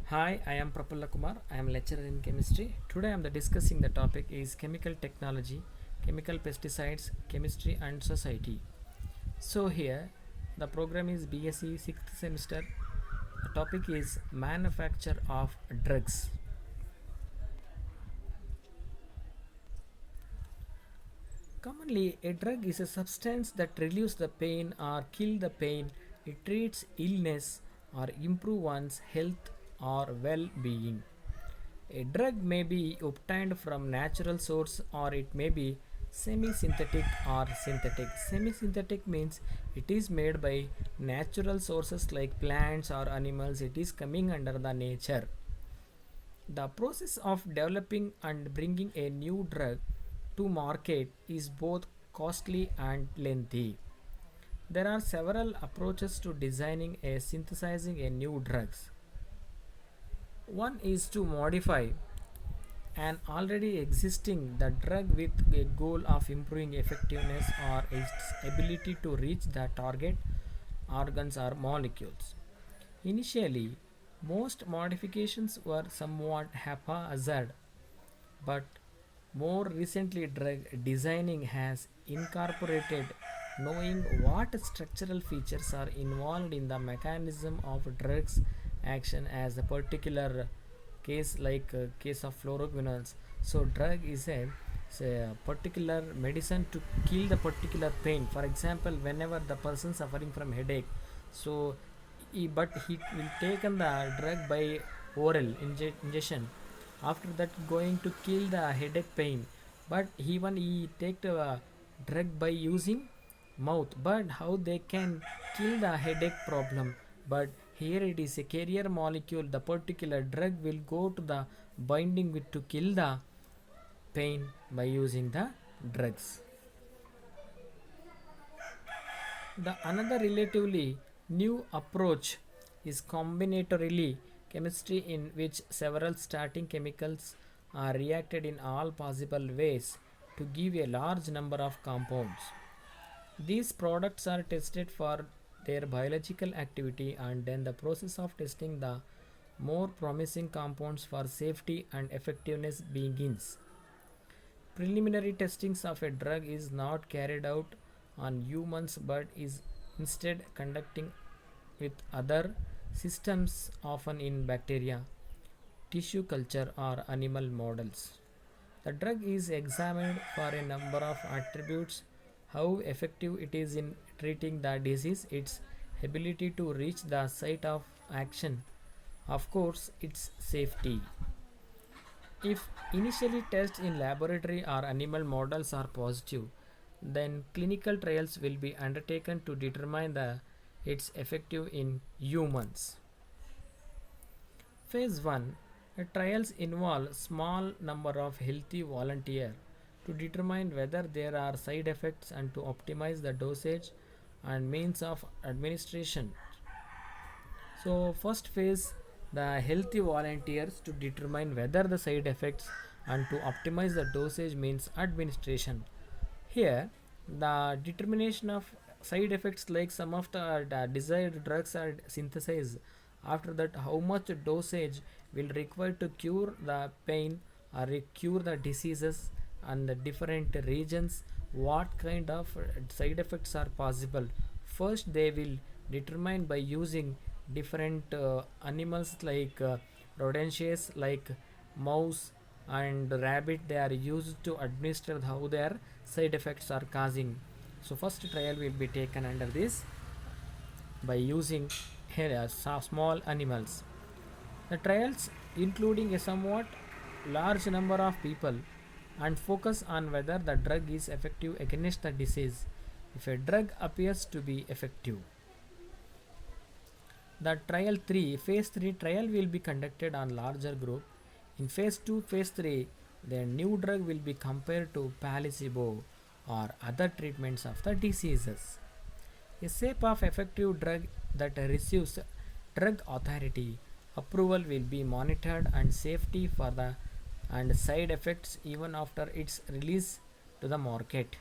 Hi, I am Prafulla Kumar. I am lecturer in chemistry. Today I am discussing the topic is chemical technology, chemical pesticides, chemistry and society. So here the program is BSc 6th semester. The topic is manufacture of drugs. Commonly, a drug is a substance that relieves the pain or kill the pain. It treats illness or improve one's health or well-being. A drug may be obtained from natural source or it may be semi-synthetic or synthetic. Semi-synthetic means it is made by natural sources like plants or animals. It is coming under the nature. The process of developing and bringing a new drug to market is both costly and lengthy. There are several approaches to designing a synthesizing a new drugs. One is to modify an already existing the drug with a goal of improving effectiveness or its ability to reach the target organs or molecules. Initially, most modifications were somewhat haphazard, but more recently drug designing has incorporated knowing what structural features are involved in the mechanism of drugs action as a particular case like case of fluoroquinolones. So drug is a say a particular medicine to kill the particular pain. For example, whenever the person suffering from headache, so he will take the drug by oral injection. After that, going to kill the headache pain. But even he take the drug by using mouth. But how they can kill the headache problem? But here it is a carrier molecule. The particular drug will go to the binding with to kill the pain by using the drugs. The another relatively new approach is combinatorily chemistry in which several starting chemicals are reacted in all possible ways to give a large number of compounds. These products are tested for their biological activity and then the process of testing the more promising compounds for safety and effectiveness begins. Preliminary testings of a drug is not carried out on humans but is instead conducting with other systems often in bacteria, tissue culture or animal models. The drug is examined for a number of attributes: how effective it is in treating the disease, its ability to reach the site of action, of course, its safety. If initially tests in laboratory or animal models are positive, then clinical trials will be undertaken to determine its effective in humans. Phase 1 trials involve small number of healthy volunteers to determine whether there are side effects and to optimize the dosage and means of administration. So first phase the healthy volunteers to determine whether the side effects and to optimize the dosage means administration. Here the determination of side effects like some of the desired drugs are synthesized. After that how much dosage will require to cure the pain or cure the diseases and the different regions, what kind of side effects are possible. First they will determine by using different animals like rodentiae like mouse and rabbit. They are used to administer how their side effects are causing. So first trial will be taken under this by using here small animals. The trials including a somewhat large number of people and focus on whether the drug is effective against the disease. If a drug appears to be effective, the trial 3 phase 3 trial will be conducted on larger group. In phase 2 phase 3 the new drug will be compared to placebo or other treatments of the diseases. A shape of effective drug that receives drug authority approval will be monitored and safety for the and side effects even after its release to the market.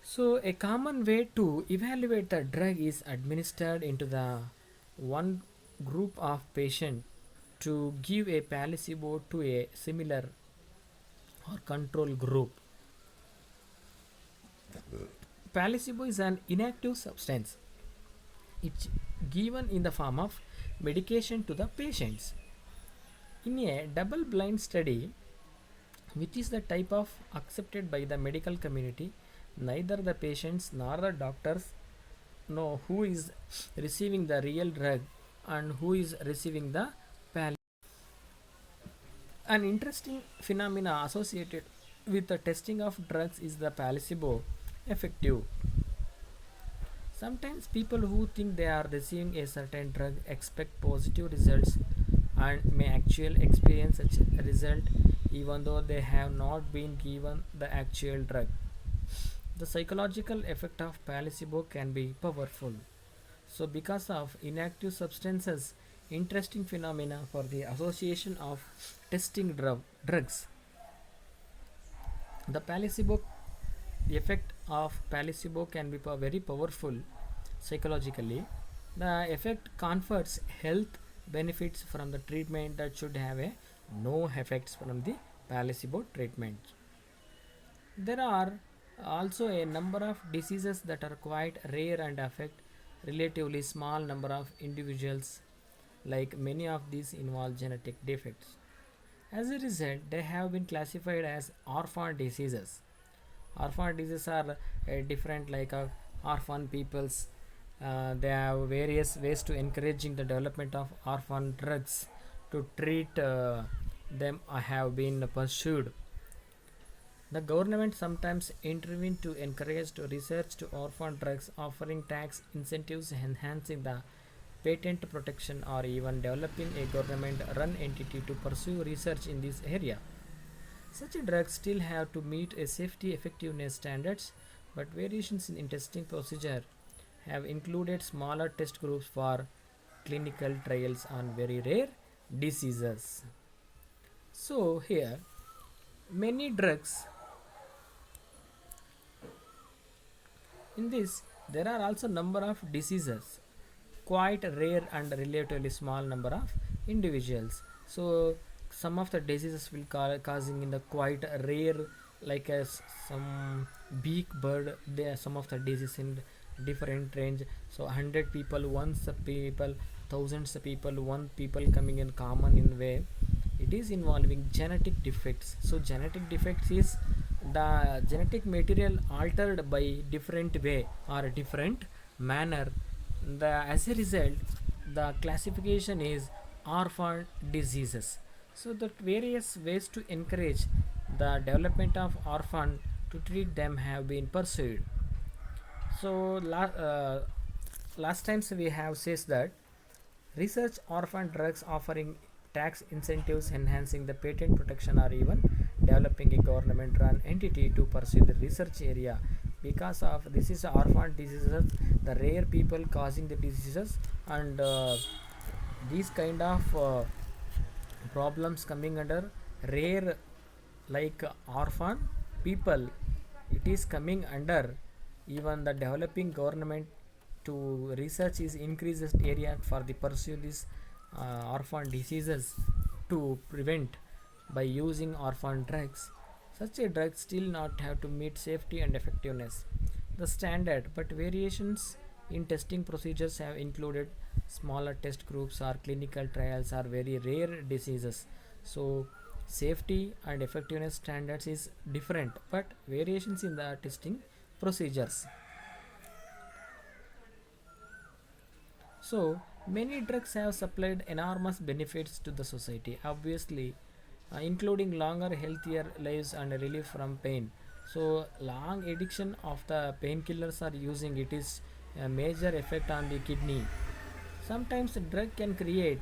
So a common way to evaluate the drug is administered into the one group of patients to give a placebo to a similar or control group. Placebo is an inactive substance. It's given in the form of medication to the patients. In a double blind study, which is the type of accepted by the medical community, neither the patients nor the doctors know who is receiving the real drug and who is receiving the pal. An interesting phenomena associated with the testing of drugs is the placebo effective. Sometimes people who think they are receiving a certain drug expect positive results and may actually experience such a result even though they have not been given the actual drug. The psychological effect of placebo can be powerful. So, because of inactive substances, interesting phenomena for the association of testing drugs. The placebo the effect of placebo can be very powerful psychologically. The effect confers health benefits from the treatment that should have a no effects from the placebo treatment. There are also a number of diseases that are quite rare and affect relatively small number of individuals, like many of these involve genetic defects. As a result, they have been classified as orphan diseases. Orphan diseases are different, like orphan peoples. They have various ways to encouraging the development of orphan drugs to treat them have been pursued. The government sometimes intervene to encourage to research to orphan drugs, offering tax incentives, enhancing the patent protection, or even developing a government run entity to pursue research in this area. Such drugs still have to meet a safety effectiveness standards, but variations in testing procedure have included smaller test groups for clinical trials on very rare diseases. So here many drugs in this there are also number of diseases quite rare and relatively small number of individuals. So some of the diseases will causing in the quite rare, like as some beak bird. There are some of the diseases in different range. So 100 people, once a people, thousands of people, one people coming in common in way. It is involving genetic defects. So genetic defects is the genetic material altered by different way or different manner. As a result, the classification is orphan diseases. So that various ways to encourage the development of orphan to treat them have been pursued. So last times we have says that research orphan drugs offering tax incentives, enhancing the patent protection, or even developing a government run entity to pursue the research area. Because of this is orphan diseases, the rare people causing the diseases, and these kind of problems coming under rare, like orphan people, it is coming under even the developing government to research is increases area for the pursue these orphan diseases to prevent by using orphan drugs. Such a drug still not have to meet safety and effectiveness the standard, but variations in testing procedures have included smaller test groups or clinical trials are very rare diseases. So safety and effectiveness standards is different, but variations in the testing procedures. So many drugs have supplied enormous benefits to the society, obviously, including longer, healthier lives and relief from pain. So long addiction of the painkillers are using it is a major effect on the kidney. Sometimes the drug can create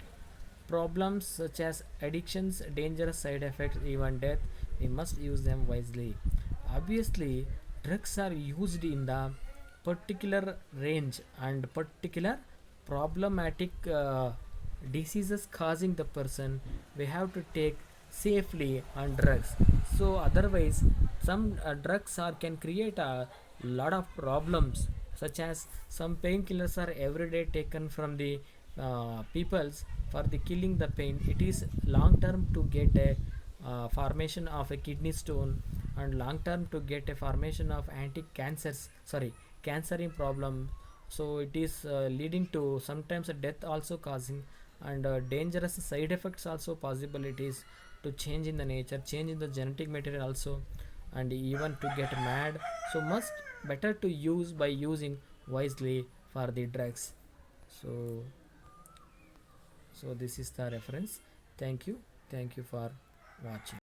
problems such as addictions, dangerous side effects, even death. We must use them wisely. Obviously, drugs are used in the particular range and particular problematic diseases causing the person. We have to take safely on drugs. So otherwise, some drugs are can create a lot of problems, such as some painkillers are every day taken from the peoples for the killing the pain. It is long term to get a formation of a kidney stone, and long term to get a formation of anti-cancers, sorry, cancering problem. So it is leading to sometimes a death also causing, and dangerous side effects also possibilities to change in the nature, change in the genetic material also, and even to get mad. So must better to use by using wisely for the drugs. So so this is the reference. Thank you. Thank you for watching.